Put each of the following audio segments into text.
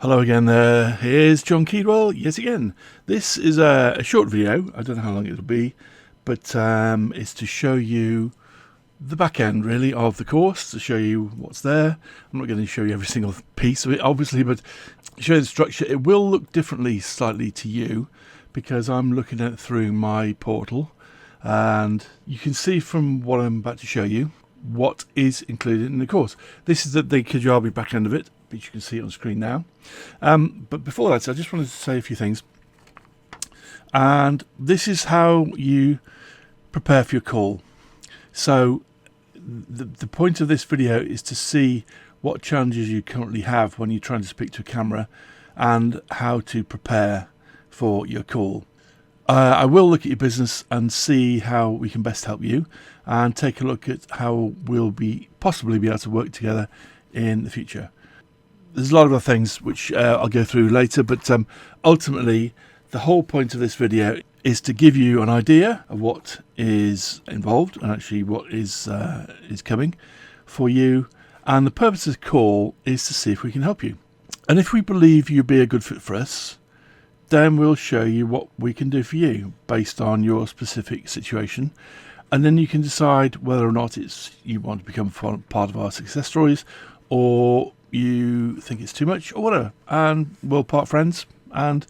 Hello again there, here's John Keedwell yet again. This is a short video, I don't know how long it'll be, but it's to show you the back end really of the course, to show you what's there. I'm not going to show you every single piece of it obviously, but show you the structure. It will look differently slightly to you because I'm looking at it through my portal, and you can see from what I'm about to show you what is included in the course. This is the Kajabi back end of it, which you can see on screen now. But before that, I just wanted to say a few things. And this is how you prepare for your call. So the point of this video is to see what challenges you currently have when you're trying to speak to a camera and how to prepare for your call. I will look at your business and see how we can best help you, and take a look at how we'll possibly be able to work together in the future. There's a lot of other things which I'll go through later, but ultimately the whole point of this video is to give you an idea of what is involved and actually what is coming for you. And the purpose of the call is to see if we can help you. And if we believe you'd be a good fit for us, then we'll show you what we can do for you based on your specific situation. And then you can decide whether or not you want to become part of our success stories, or you think it's too much, or whatever. And we'll part friends, and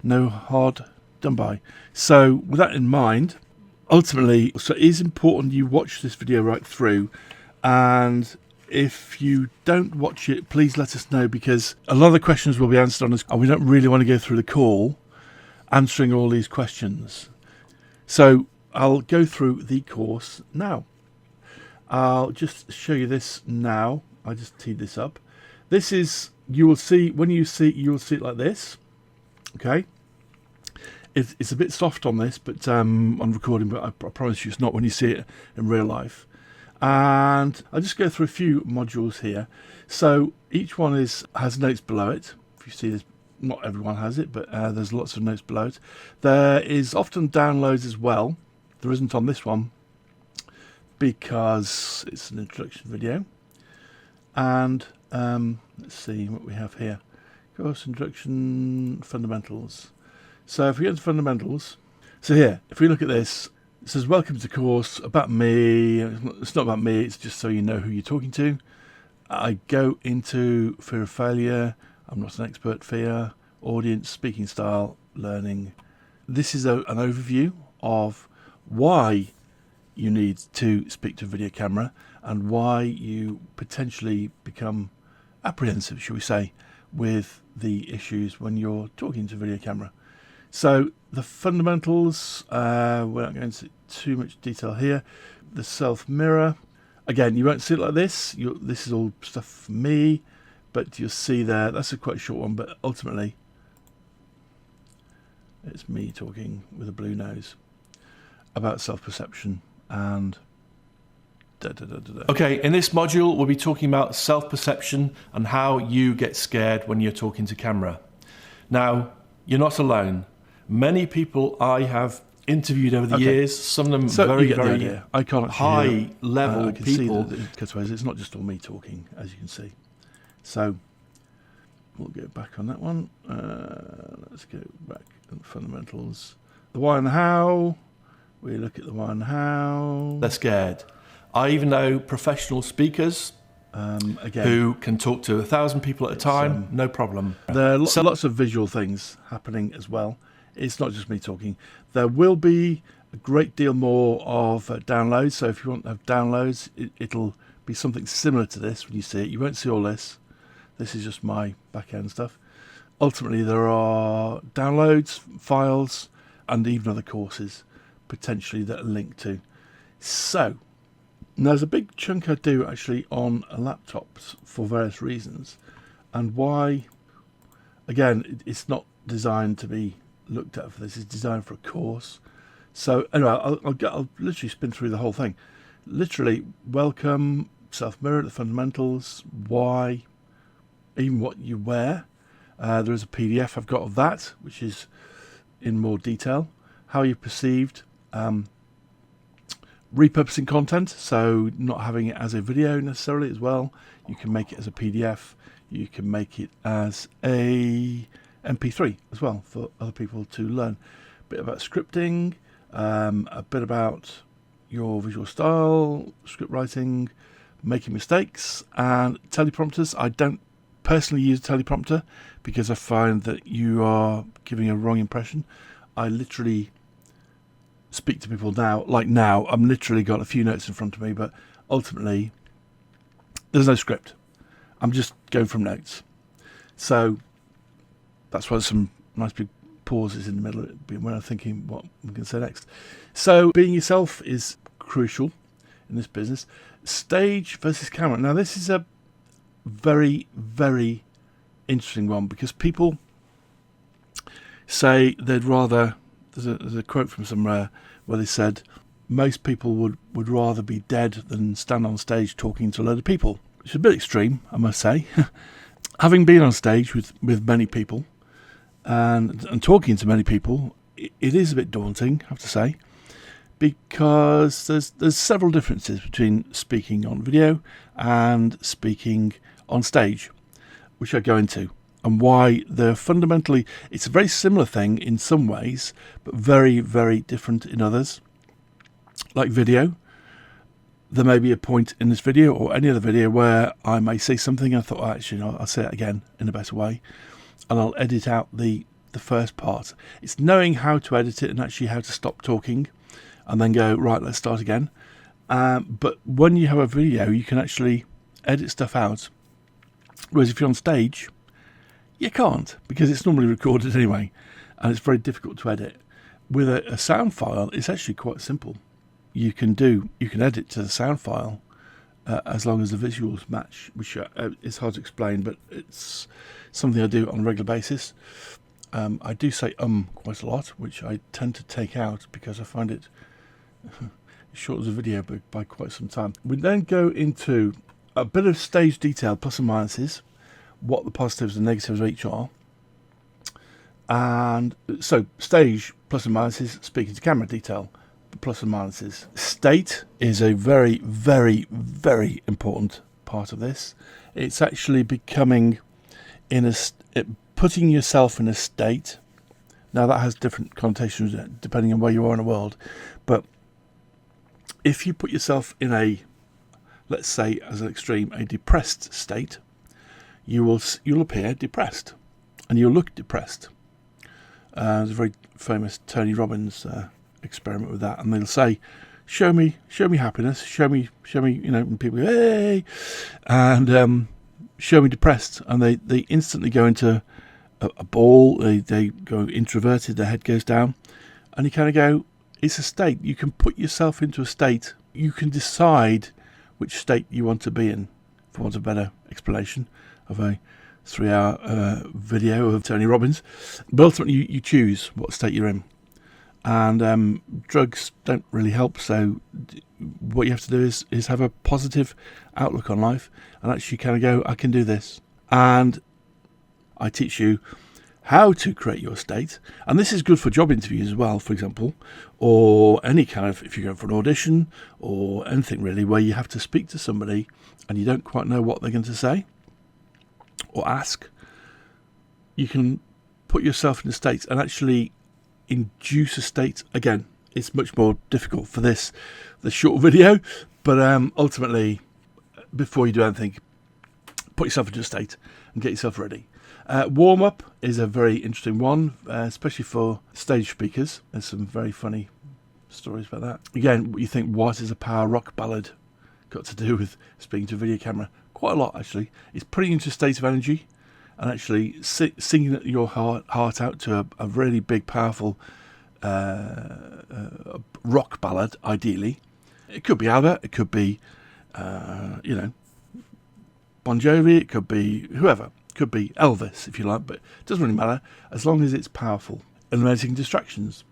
no hard done by. So with that in mind, ultimately, so it is important you watch this video right through. And if you don't watch it, please let us know, because a lot of the questions will be answered on this, and we don't really want to go through the call answering all these questions. So I'll go through the course now. I'll just show you this now. I just teed this up. This is, you will see it like this. Okay. It's a bit soft on this, but on recording, but I promise you it's not when you see it in real life. And I'll just go through a few modules here. So each one has notes below it. If you see this, not everyone has it, but there's lots of notes below it. There is often downloads as well. There isn't on this one because it's an introduction video. And let's see what we have here. Course introduction, fundamentals. So if we get to fundamentals, so here, if we look at this, it says welcome to course, about me. It's not about me, it's just so you know who you're talking to. I go into fear of failure. I'm not an expert. Fear, audience, speaking style, learning. This is an overview of why you need to speak to a video camera and why you potentially become apprehensive, shall we say, with the issues when you're talking to a video camera. So the fundamentals, we're not going into too much detail here. The self mirror, again, you won't see it like this. This is all stuff for me, but you'll see there, that's a quite short one, but ultimately it's me talking with a blue nose about self-perception and Okay, in this module we'll be talking about self-perception and how you get scared when you're talking to camera. Now, you're not alone. Many people I have interviewed over the years, some of them very high level people. It's not just all me talking, as you can see. So we'll go back on that one. Let's go back to the fundamentals. The why and the how. We look at the why and the how. They're scared. I even know professional speakers who can talk to 1,000 people at a time, no problem. There are lots of visual things happening as well. It's not just me talking. There will be a great deal more of downloads. So if you want to have downloads, it'll be something similar to this when you see it. You won't see all this. This is just my back-end stuff. Ultimately, there are downloads, files, and even other courses potentially that are linked to. So there's a big chunk I do actually on a laptop for various reasons, and why, again, it's not designed to be looked at for this. It's designed for a course. So anyway, I'll literally spin through the whole thing. Literally, welcome, self-mirror, the fundamentals, why, even what you wear. There is a PDF I've got of that, which is in more detail. How you're perceived. Repurposing content, so not having it as a video necessarily as well. You can make it as a PDF. You can make it as a MP3 as well for other people to learn. A bit about scripting, a bit about your visual style, script writing, making mistakes, and teleprompters. I don't personally use a teleprompter because I find that you are giving a wrong impression. I literally speak to people now, like now, I'm literally got a few notes in front of me, but ultimately there's no script. I'm just going from notes. So that's why there's some nice big pauses in the middle of it when I'm thinking what I'm going to say next. So being yourself is crucial in this business. Stage versus camera. Now this is a very, very interesting one because people say they'd rather, there's a quote from somewhere where they said most people would rather be dead than stand on stage talking to a load of people, which is a bit extreme, I must say. Having been on stage with many people and talking to many people, it is a bit daunting, I have to say, because there's several differences between speaking on video and speaking on stage, which I go into, and why they're fundamentally, it's a very similar thing in some ways, but very, very different in others. Like video, there may be a point in this video or any other video where I may say something and I thought, oh, actually, no, I'll say it again in a better way, and I'll edit out the first part. It's knowing how to edit it and actually how to stop talking and then go, right, let's start again. But when you have a video, you can actually edit stuff out. Whereas if you're on stage, you can't, because it's normally recorded anyway, and it's very difficult to edit. With a sound file, it's actually quite simple. You can edit to the sound file as long as the visuals match, which is hard to explain, but it's something I do on a regular basis. I do say quite a lot, which I tend to take out because I find it shortens the video by quite some time. We then go into a bit of stage detail, plus and minuses, what the positives and negatives of each are. And so stage, plus and minuses, speaking to camera detail, plus and minuses. State is a very, very, very important part of this. It's actually becoming putting yourself in a state. Now that has different connotations depending on where you are in the world, but if you put yourself in a, let's say as an extreme, a depressed state, you'll appear depressed and you'll look depressed. There's a very famous Tony Robbins experiment with that, and they'll say, show me happiness, show me, and people go, hey, and show me depressed, and they instantly go into a ball, they go introverted, their head goes down, and you kind of go, it's a state. You can put yourself into a state, you can decide which state you want to be in, for want of a better explanation of a 3-hour video of Tony Robbins, but ultimately you choose what state you're in. And drugs don't really help, so what you have to do is have a positive outlook on life and actually kind of go, I can do this. And I teach you how to create your state, and this is good for job interviews as well, for example, or any kind of, if you're going for an audition or anything really where you have to speak to somebody and you don't quite know what they're going to say or ask. You can put yourself in a state and actually induce a state. Again, it's much more difficult for the short video, but ultimately, before you do anything, put yourself into a state and get yourself ready. Warm up is a very interesting one, especially for stage speakers. There's some very funny stories about that. Again, you think, what is a power rock ballad got to do with speaking to a video camera? Quite a lot, actually. It's putting you into a state of energy and actually singing your heart out to a really big, powerful rock ballad, ideally. It could be ABBA, it could be, Bon Jovi, it could be whoever. It could be Elvis, if you like, but it doesn't really matter, as long as it's powerful. Eliminating distractions,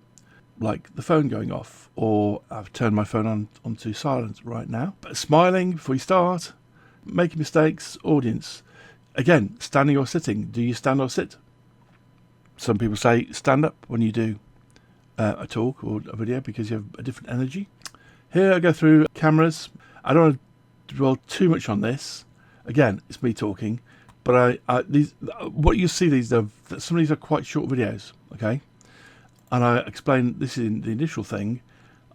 like the phone going off, or I've turned my phone onto silent right now. But smiling before you start, making mistakes, audience. Again, standing or sitting. Do you stand or sit? Some people say stand up when you do a talk or a video because you have a different energy. Here I go through cameras. I don't want to dwell too much on this. Again, it's me talking, But these, what you see, some of these are quite short videos, okay? And I explain this in the initial thing,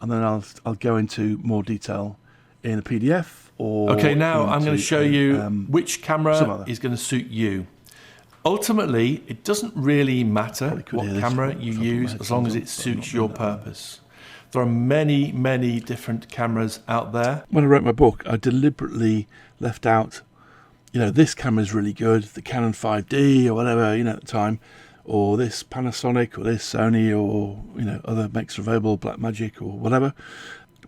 and then I'll go into more detail in a PDF or. Okay, now I'm going to show you which camera some other. is going to suit you. Ultimately, it doesn't really matter what camera you use as long as it suits your purpose. There are many, many different cameras out there. When I wrote my book, I deliberately left out, this camera is really good, the Canon 5D or whatever, at the time, or this Panasonic or this Sony or, other makes available, Blackmagic or whatever,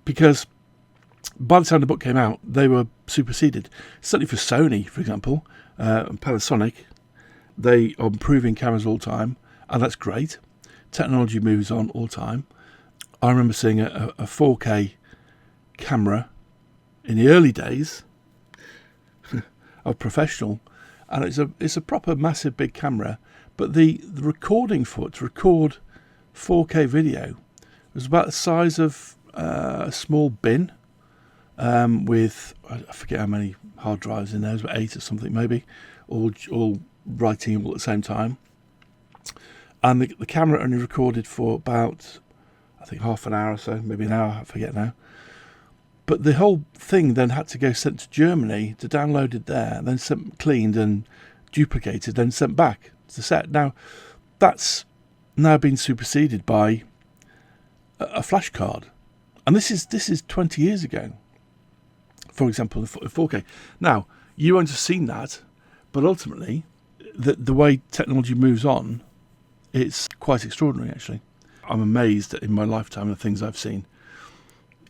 because by the time the book came out, they were superseded. Certainly for Sony, for example, and Panasonic, they are improving cameras all the time, and that's great. Technology moves on all the time. I remember seeing a 4K camera in the early days of professional, and it's a proper massive big camera, but the recording to record 4K video was about the size of a small bin with, I forget how many hard drives in there, it was about 8 or something maybe, all writing all at the same time. And the camera only recorded for about, I think, half an hour or so, maybe an hour, I forget now. But the whole thing then had to go sent to Germany to download it there, then cleaned and duplicated, then sent back to set. Now, that's now been superseded by a flash card. And this is 20 years ago, for example, in 4K. Now, you won't have seen that, but ultimately, the way technology moves on, it's quite extraordinary, actually. I'm amazed in my lifetime of things I've seen.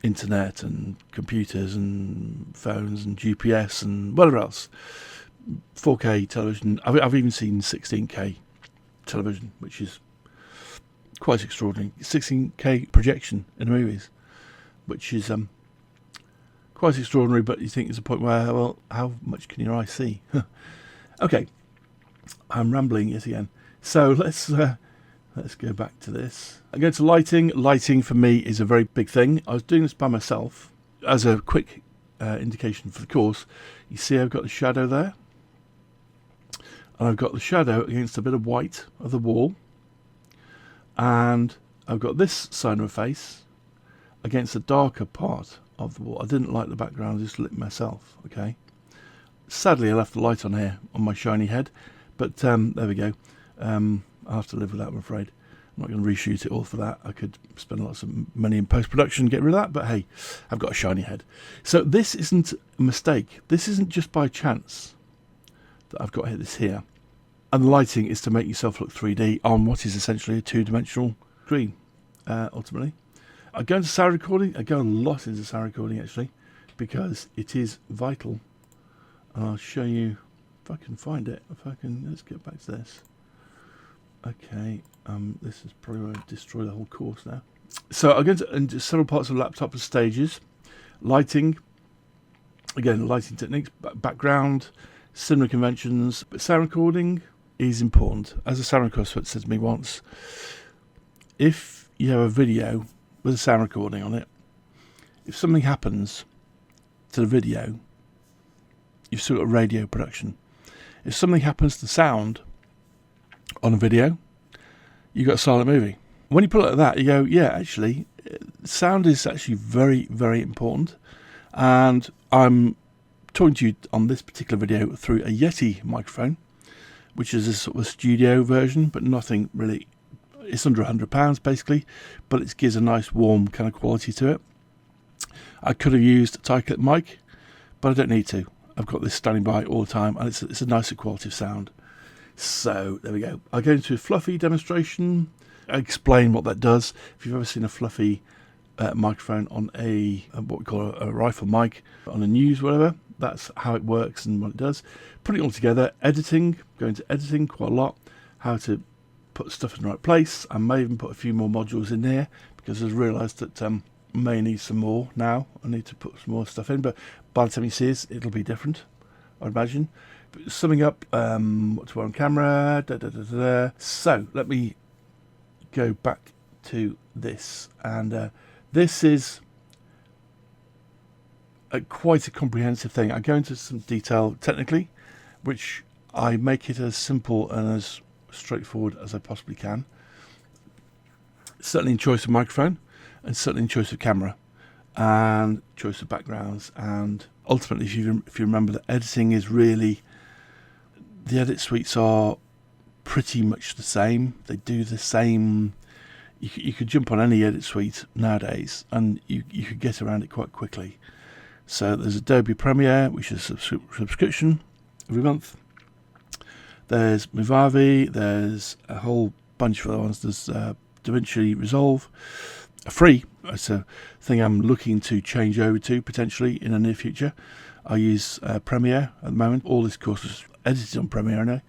Internet and computers and phones and GPS and whatever else. 4K television. I've even seen 16K television, which is quite extraordinary. 16K projection in movies, which is quite extraordinary, but you think there's a point where, well, how much can your eye see? Okay, I'm rambling yet again. So let's go back to this. I go to lighting. Lighting for me is a very big thing. I was doing this by myself. As a quick indication for the course, you see I've got the shadow there. And I've got the shadow against a bit of white of the wall. And I've got this side of my face against the darker part of the wall. I didn't like the background, I just lit myself, okay? Sadly, I left the light on here on my shiny head. But there we go. I'll have to live with that, I'm afraid. I'm not going to reshoot it all for that. I could spend lots of money in post-production and get rid of that, but hey, I've got a shiny head. So this isn't a mistake. This isn't just by chance that I've got this here. And the lighting is to make yourself look 3D on what is essentially a two-dimensional screen, ultimately. I go into sound recording. I go a lot into sound recording, actually, because it is vital. And I'll show you if I can find it. Let's get back to this. Okay, this is probably going to destroy the whole course now. So I'll go into several parts of the laptop as stages. Lighting, again, lighting techniques, background, cinema conventions. But sound recording is important. As a sound recorder said to me once, if you have a video with a sound recording on it, if something happens to the video, you've still got radio production. If something happens to the sound on a video, you've got a silent movie. When you put it like that, you go, yeah, actually, sound is actually very, very important. And I'm talking to you on this particular video through a Yeti microphone, which is a sort of a studio version, but nothing really. It's under £100 basically, but it gives a nice warm kind of quality to it. I could have used a tie clip mic, but I don't need to. I've got this standing by all the time, and it's a nicer quality of sound. So there we go. I go into a fluffy demonstration. I explain what that does. If you've ever seen a fluffy microphone on what we call a rifle mic on the news, whatever, that's how it works and what it does. Putting it all together, editing, going to editing quite a lot, how to put stuff in the right place. I may even put a few more modules in there because I've realised that I may need some more now. I need to put some more stuff in, but by the time you see it, it'll be different, I'd imagine. Summing up what to wear on camera. So let me go back to this, and this is quite a comprehensive thing. I go into some detail technically, which I make it as simple and as straightforward as I possibly can. Certainly in choice of microphone, and certainly in choice of camera, and choice of backgrounds, and ultimately, if you remember that editing is really, the edit suites are pretty much the same. They do the same. You could jump on any edit suite nowadays, and you could get around it quite quickly. So there's Adobe Premiere, which is a subscription every month. There's Movavi. There's a whole bunch of other ones. There's DaVinci Resolve, free. It's a thing I'm looking to change over to potentially in the near future. I use Premiere at the moment. All this course is edited on Premiere now.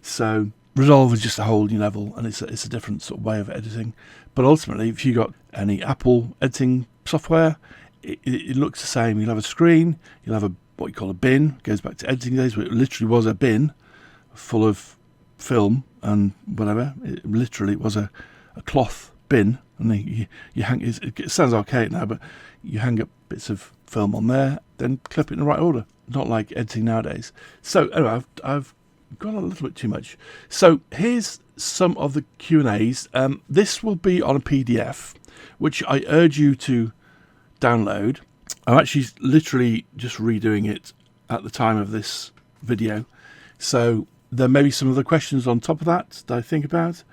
So Resolve is just a whole new level, and it's a different sort of way of editing. But ultimately, if you got any Apple editing software, it looks the same. You'll have a screen. You'll have what you call a bin. It goes back to editing days where it literally was a bin full of film and whatever. It was a cloth bin, and you hang. It sounds archaic now, but you hang up bits of film on there, then clip it in the right order. Not like editing nowadays. So anyway, I've gone a little bit too much. So here's some of the Q&As. This will be on a PDF, which I urge you to download. I'm actually literally just redoing it at the time of this video, so there may be some other questions on top of that I think about.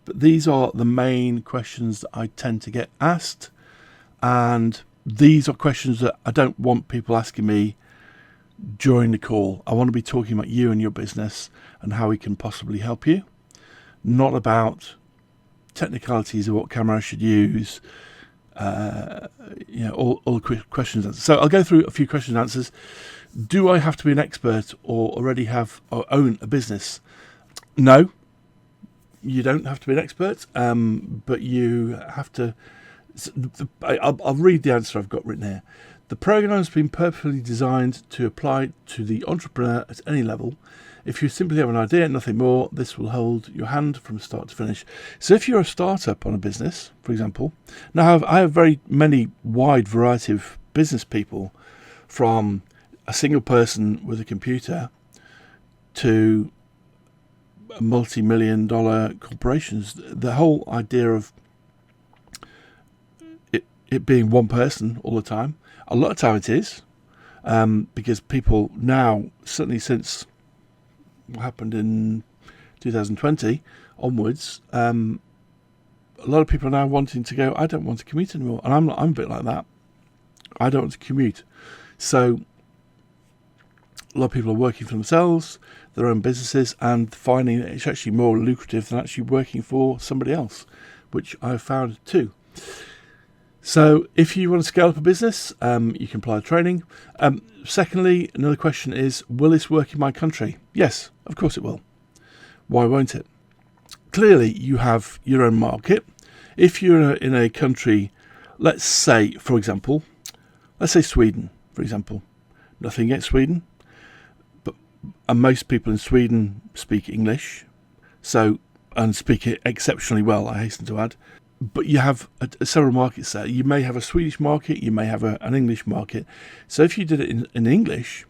But these are the main questions that I tend to get asked. And these are questions that I don't want people asking me during the call. I want to be talking about you and your business and how we can possibly help you. Not about technicalities of what camera I should use. All the questions and answers. So I'll go through a few questions and answers. Do I have to be an expert or already have or own a business? No. You don't have to be an expert, but you have to. I'll read the answer I've got written here. The program has been purposely designed to apply to the entrepreneur at any level. If you simply have an idea, nothing more, this will hold your hand from start to finish. So if you're a startup on a business, for example, now I have very many wide variety of business people, from a single person with a computer to multi-million-dollar corporations. The whole idea of it being one person all the time, a lot of time it is, because people now, certainly since what happened in 2020 onwards, a lot of people are now wanting to go, I don't want to commute anymore. And I'm a bit like that. I don't want to commute. So a lot of people are working for themselves, their own businesses, and finding that it's actually more lucrative than actually working for somebody else, which I've found too. So if you want to scale up a business, you can apply training. Secondly, another question is, will this work in my country? Yes, of course it will. Why won't it? Clearly, you have your own market. If you're in a country, let's say, for example, let's say Sweden, for example. Nothing against Sweden, and most people in Sweden speak English, and speak it exceptionally well, I hasten to add. But you have several markets there. You may have a Swedish market, you may have an English market. So if you did it in English,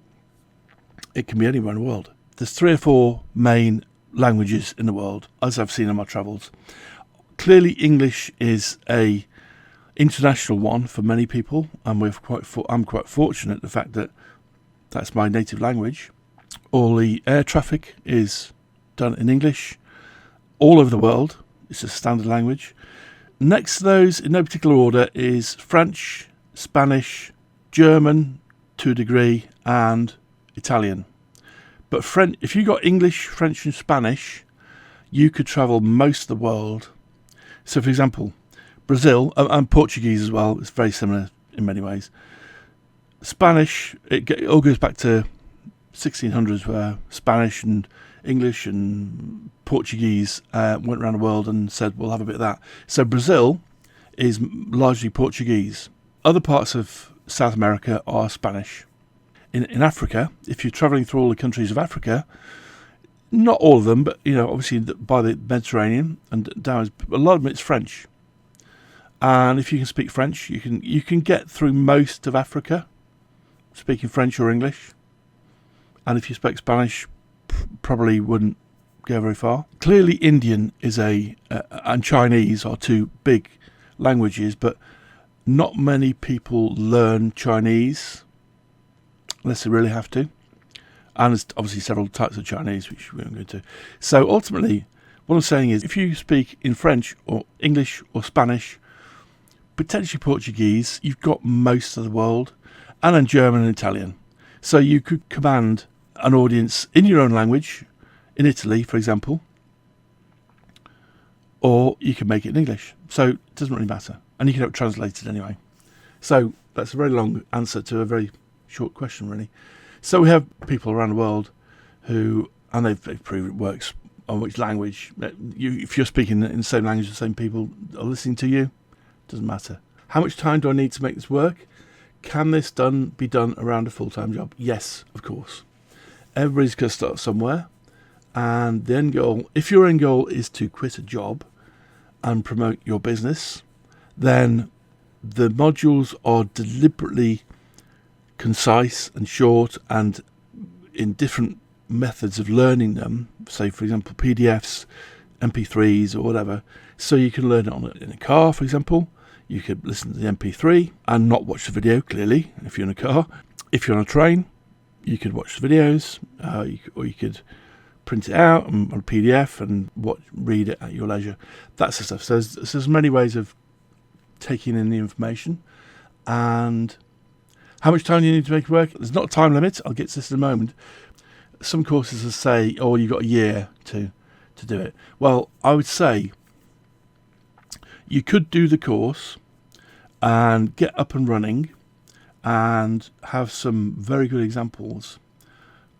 it can be anywhere in the world. There's 3 or 4 main languages in the world, as I've seen on my travels. Clearly, English is a international one for many people, and I'm quite fortunate the fact that that's my native language. All the air traffic is done in English all over the world. It's a standard language. Next to those, in no particular order, is French, Spanish, German to a degree, and Italian. But if you got English, French and Spanish, you could travel most of the world. So, for example, Brazil, and Portuguese as well, it's very similar in many ways. Spanish, it all goes back to 1600s, where Spanish and English and Portuguese went around the world and said, we'll have a bit of that. So Brazil is largely Portuguese. Other parts of South America are Spanish. In Africa, if you're travelling through all the countries of Africa, not all of them, but obviously by the Mediterranean and down, a lot of them it's French. And if you can speak French, you can get through most of Africa speaking French or English. And if you speak Spanish, probably wouldn't go very far. Clearly, Indian is and Chinese are two big languages, but not many people learn Chinese unless they really have to. And there's obviously several types of Chinese, which we won't go into. So ultimately, what I'm saying is, if you speak in French or English or Spanish, potentially Portuguese, you've got most of the world, and then German and Italian. So you could command an audience in your own language, in Italy, for example, or you can make it in English. So it doesn't really matter. And you can have it translated anyway. So that's a very long answer to a very short question, really. So we have people around the world who, and they've proven it works on which language. If you're speaking in the same language, the same people are listening to you, doesn't matter. How much time do I need to make this work? Can this be done around a full-time job? Yes, of course. Everybody's going to start somewhere. And the end goal, if your end goal is to quit a job and promote your business, then the modules are deliberately concise and short and in different methods of learning them, say for example PDFs, MP3s or whatever, so you can learn it in a car, for example. You could listen to the MP3 and not watch the video, clearly, if you're in a car. If you're on a train, you could watch the videos, or you could print it out on a PDF and read it at your leisure. That's the stuff. So there's many ways of taking in the information. And how much time do you need to make it work? There's not a time limit. I'll get to this in a moment. Some courses will say, oh, you've got a year to do it. Well, I would say you could do the course and get up and running and have some very good examples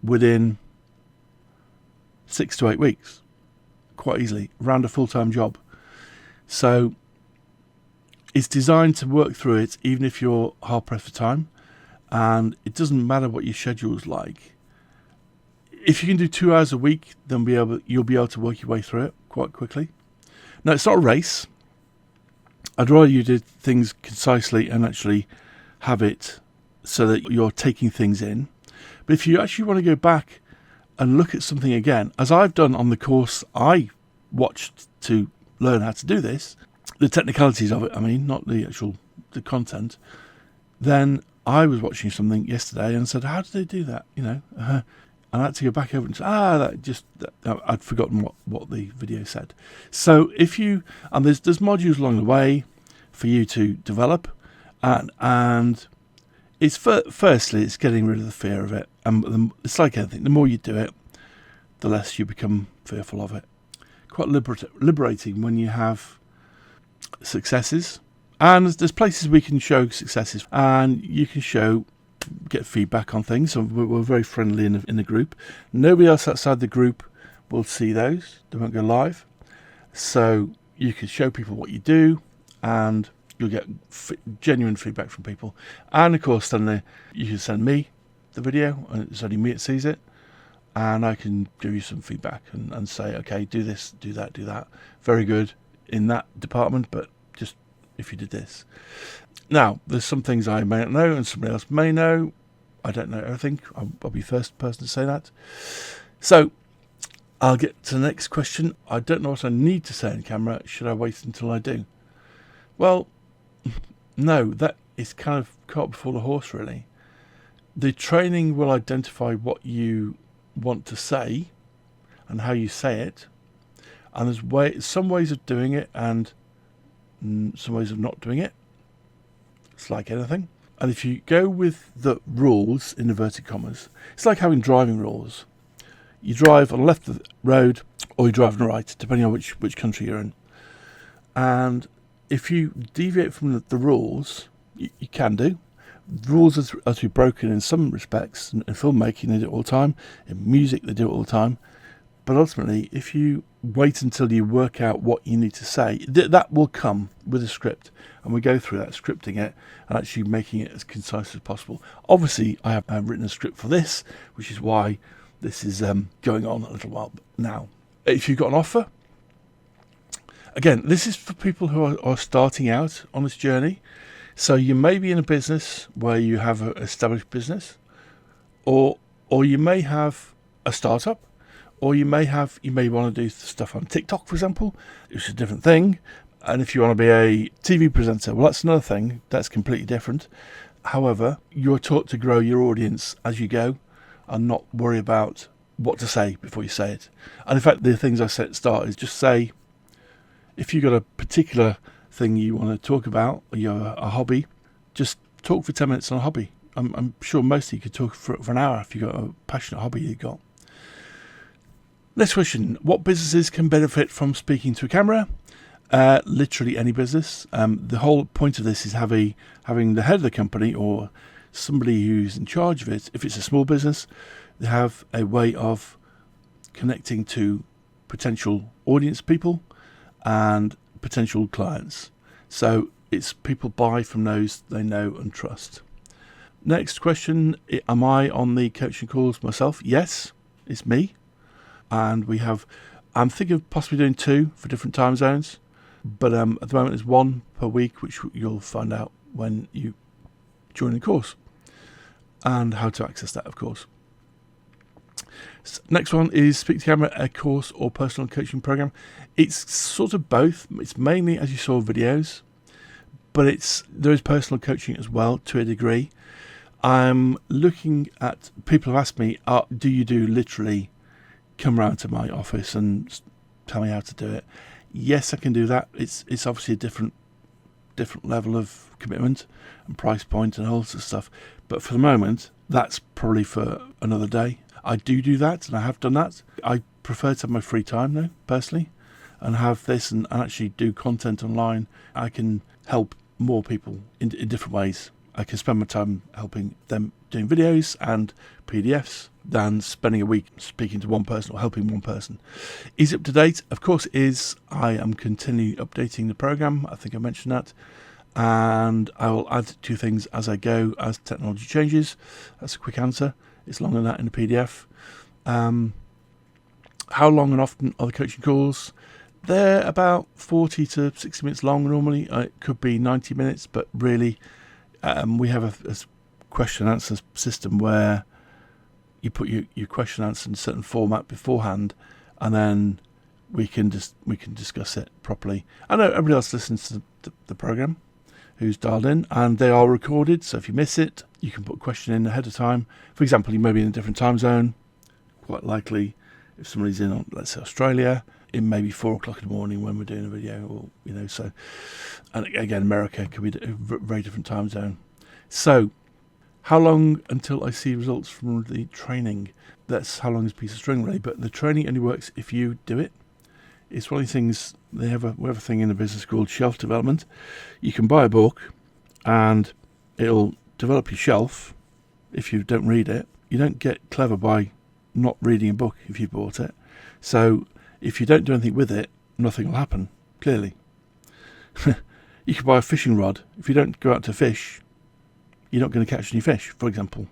within 6 to 8 weeks, quite easily, around a full-time job. So it's designed to work through it even if you're hard pressed for time, and it doesn't matter what your schedule's like. If you can do 2 hours a week, then you'll be able to work your way through it quite quickly. Now, it's not a race. I'd rather you did things concisely and actually have it so that you're taking things in. But if you actually want to go back and look at something again, as I've done on the course I watched to learn how to do this, the technicalities of it, I mean, not the content, then I was watching something yesterday and said, how did they do that? And I had to go back over and say, I'd forgotten what the video said. So and there's modules along the way for you to develop, and it's firstly, it's getting rid of the fear of it. And it's like anything, the more you do it, the less you become fearful of it. Quite liberating when you have successes. And there's places we can show successes, and you can get feedback on things. So we're very friendly in the group. Nobody else outside the group will see those. They won't go live. So you can show people what you do, and you'll get genuine feedback from people. And of course, then you can send me the video, and it's only me that sees it, and I can give you some feedback and say, okay, do this, do that. Very good in that department, but just if you did this. Now, there's some things I may not know and somebody else may know. I don't know everything. I'll be the first person to say that. So I'll get to the next question. I don't know what I need to say on camera. Should I wait until I do? Well, no, that is kind of cart before the horse, really. The training will identify what you want to say and how you say it. And there's some ways of doing it and some ways of not doing it. It's like anything. And if you go with the rules, in inverted commas, it's like having driving rules. You drive on the left of the road or you drive on the right, depending on which country you're in. And if you deviate from the rules, you can do. Rules are to be broken in some respects. In filmmaking, they do it all the time. In music, they do it all the time. But ultimately, if you wait until you work out what you need to say, that will come with a script. And we go through that, scripting it and actually making it as concise as possible. Obviously, I have written a script for this, which is why this is going on a little while now. If you've got an offer, again, this is for people who are starting out on this journey. So you may be in a business where you have an established business, or you may have a startup Or you may want to do stuff on TikTok, for example, which is a different thing. And if you want to be a TV presenter, well, that's another thing. That's completely different. However, you're taught to grow your audience as you go and not worry about what to say before you say it. And in fact, the things I said at the start is just say, if you've got a particular thing you want to talk about, or you have a hobby, just talk for 10 minutes on a hobby. I'm sure most of you could talk for an hour if you've got a passionate hobby you've got. Next question. What businesses can benefit from speaking to a camera? Literally any business. The whole point of this is having the head of the company or somebody who's in charge of it. If it's a small business, they have a way of connecting to potential audience people and potential clients. So it's people buy from those they know and trust. Next question. Am I on the coaching calls myself? Yes, it's me. And I'm thinking of possibly doing 2 for different time zones. But at the moment, there's 1 per week, which you'll find out when you join the course. And how to access that, of course. So next one is Speak to Camera, a course or personal coaching program. It's sort of both. It's mainly, as you saw, videos. But there is personal coaching as well, to a degree. I'm looking at, people have asked me, do you do literally come round to my office and tell me how to do it? Yes, I can do that. It's obviously a different level of commitment and price point and all sorts of stuff. But for the moment, that's probably for another day. I do that, and I have done that. I prefer to have my free time, though, personally, and have this and actually do content online. I can help more people in different ways. I can spend my time helping them doing videos and PDFs than spending a week speaking to one person or helping one person. Is it up to date? Of course it is. I am continually updating the program. I think I mentioned that. And I will add 2 things as I go, as technology changes. That's a quick answer. It's longer than that in the PDF. How long and often are the coaching calls? They're about 40 to 60 minutes long normally. It could be 90 minutes, but really we have a question and answer system where you put your question and answer in a certain format beforehand, and then we can discuss it properly. I know everybody else listens to the program who's dialed in, and they are recorded, so if you miss it, you can put a question in ahead of time. For example, you may be in a different time zone. Quite likely, if somebody's in, let's say, Australia, it may be 4 o'clock in the morning when we're doing a video, or so. And again, America could be a very different time zone. So, how long until I see results from the training? That's how long is a piece of string, really. But the training only works if you do it. It's one of the things, we have a thing in the business called shelf development. You can buy a book and it'll develop your shelf if you don't read it. You don't get clever by not reading a book if you bought it. So if you don't do anything with it, nothing will happen, clearly. You can buy a fishing rod. If you don't go out to fish, you're not going to catch any fish, for example.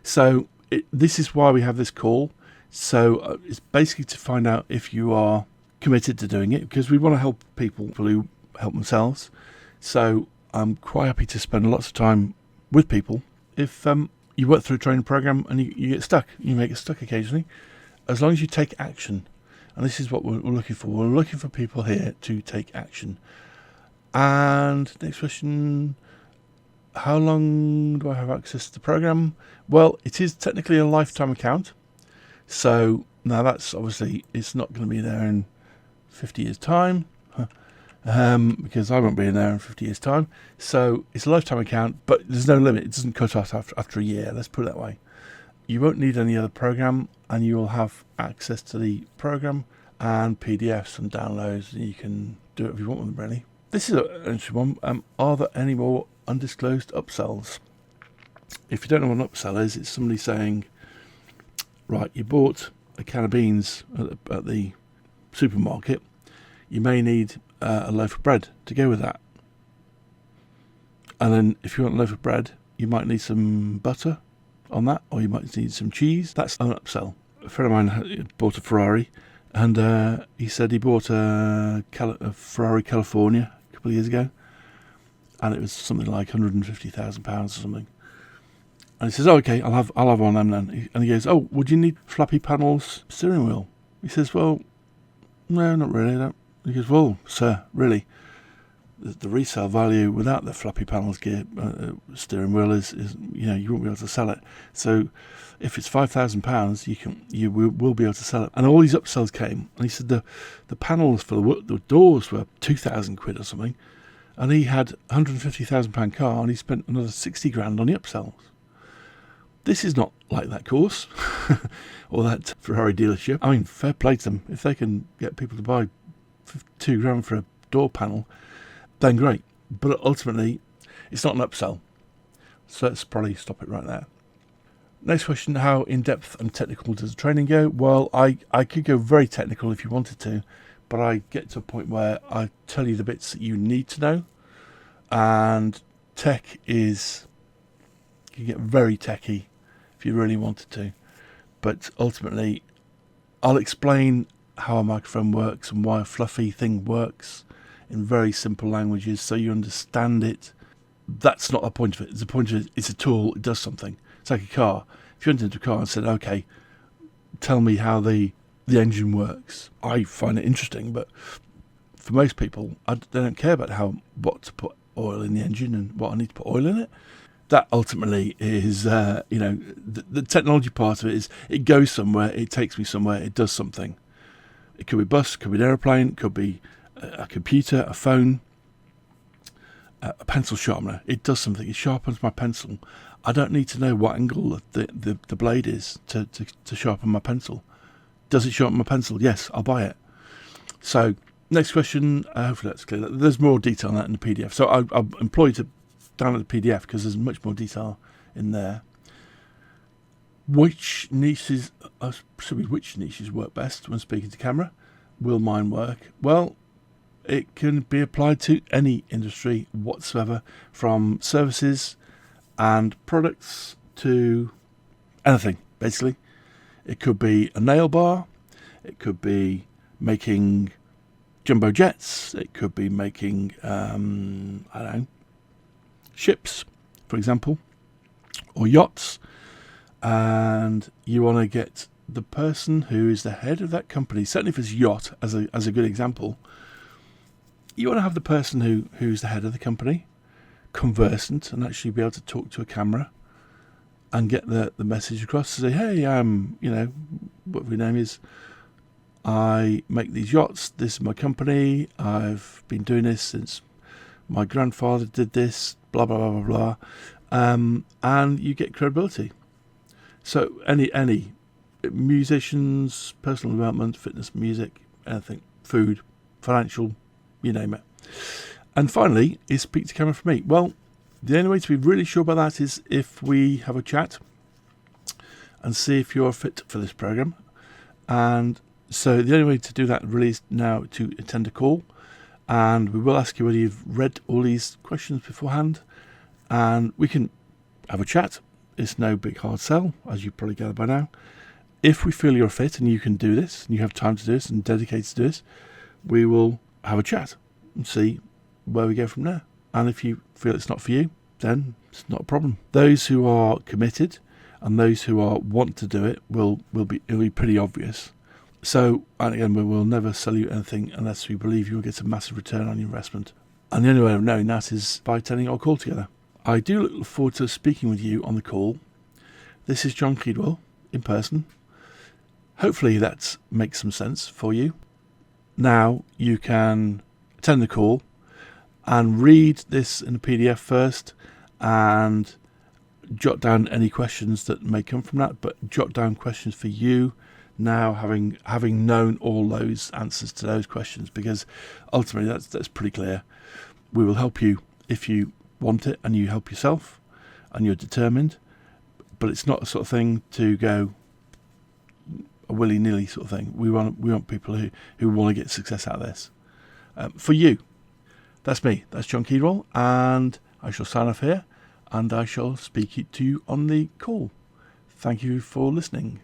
So this is why we have this call. So it's basically to find out if you are committed to doing it, because we want to help people who help themselves. So I'm quite happy to spend lots of time with people. If you work through a training program and you get stuck, you may get stuck occasionally, as long as you take action. And this is what we're looking for. We're looking for people here to take action. And next question, how long do I have access to the program? Well, it is technically a lifetime account. So now that's obviously, it's not going to be there in 50 years time, because I won't be in there in 50 years time. So it's a lifetime account, but there's no limit. It doesn't cut off after a year. Let's put it that way. You won't need any other program, and you will have access to the program and PDFs and downloads, and you can do it if you want with them, really. This is an interesting one. Are there any more undisclosed upsells? If you don't know what an upsell is, it's somebody saying, right, you bought a can of beans at the supermarket, you may need a loaf of bread to go with that. And then if you want a loaf of bread, you might need some butter on that, or you might need some cheese. That's an upsell. A friend of mine bought a Ferrari, and he said he bought a Ferrari California a couple of years ago, and it was something like £150,000 or something. And he says, oh, okay, I'll have one of them then. And he goes, oh, would you need flappy panels steering wheel? He says, well, no, not really. No. He goes, well, sir, really, the resale value without the flappy panels gear steering wheel is you won't be able to sell it. So if it's £5,000, you will be able to sell it. And all these upsells came, and he said the panels for the doors were £2,000 or something, and he had £150,000 car, and he spent another 60 grand on the upsells. This is not like that course or that Ferrari dealership. I mean, fair play to them. If they can get people to buy £2 grand for a door panel, then great. But ultimately, it's not an upsell. So let's probably stop it right there. Next question, how in-depth and technical does the training go? Well, I could go very technical if you wanted to, but I get to a point where I tell you the bits that you need to know. And tech is, you can get very techy if you really wanted to. But ultimately, I'll explain how a microphone works and why a fluffy thing works in very simple languages so you understand it. That's not the point of it. The point of it, it's a tool, it does something. It's like a car. If you went into a car and said, okay, tell me how the engine works, I find it interesting, but for most people, they don't care about what to put oil in the engine and what I need to put oil in it. That ultimately is, the technology part of it is it goes somewhere, it takes me somewhere, it does something. It could be a bus, it could be an aeroplane, it could be a computer, a phone, a pencil sharpener. It does something. It sharpens my pencil. I don't need to know what angle the blade is to sharpen my pencil. Does it sharpen my pencil? Yes, I'll buy it. So, next question. Hopefully that's clear. There's more detail on that in the PDF. So I'll employ you to download the PDF because there's much more detail in there. Which niches work best when speaking to camera? Will mine work? Well, it can be applied to any industry whatsoever, from services and products to anything, basically. It could be a nail bar, it could be making jumbo jets, it could be making, ships, for example, or yachts, and you want to get the person who is the head of that company, certainly if it's yacht as a good example, you want to have the person who's the head of the company conversant and actually be able to talk to a camera and get the message across to say, hey, whatever your name is, I make these yachts, this is my company, I've been doing this since my grandfather did this, blah, blah, blah, blah, blah. And you get credibility. So any musicians, personal development, fitness, music, anything, food, financial, you name it. And finally, is speak to camera for me. Well, the only way to be really sure about that is if we have a chat and see if you're fit for this program. And so the only way to do that really is now to attend a call. And we will ask you whether you've read all these questions beforehand. And we can have a chat. It's no big hard sell, as you probably gathered by now. If we feel you're fit and you can do this, and you have time to do this and dedicated to do this, we will have a chat and see where we go from there. And if you feel it's not for you, then it's not a problem. Those who are committed and those who want to do it it'll be pretty obvious. So, and again, we will never sell you anything unless we believe you'll get a massive return on your investment. And the only way of knowing that is by attending our call together. I do look forward to speaking with you on the call. This is John Keedwell in person. Hopefully that makes some sense for you. Now you can attend the call and read this in a PDF first and jot down any questions that may come from that, but jot down questions for you now, having known all those answers to those questions, because ultimately that's pretty clear. We will help you if you want it and you help yourself and you're determined, but it's not a sort of thing to go a willy-nilly sort of thing. We want people who want to get success out of this. For you, that's me. That's John Keedwell, and I shall sign off here, and I shall speak to you on the call. Thank you for listening.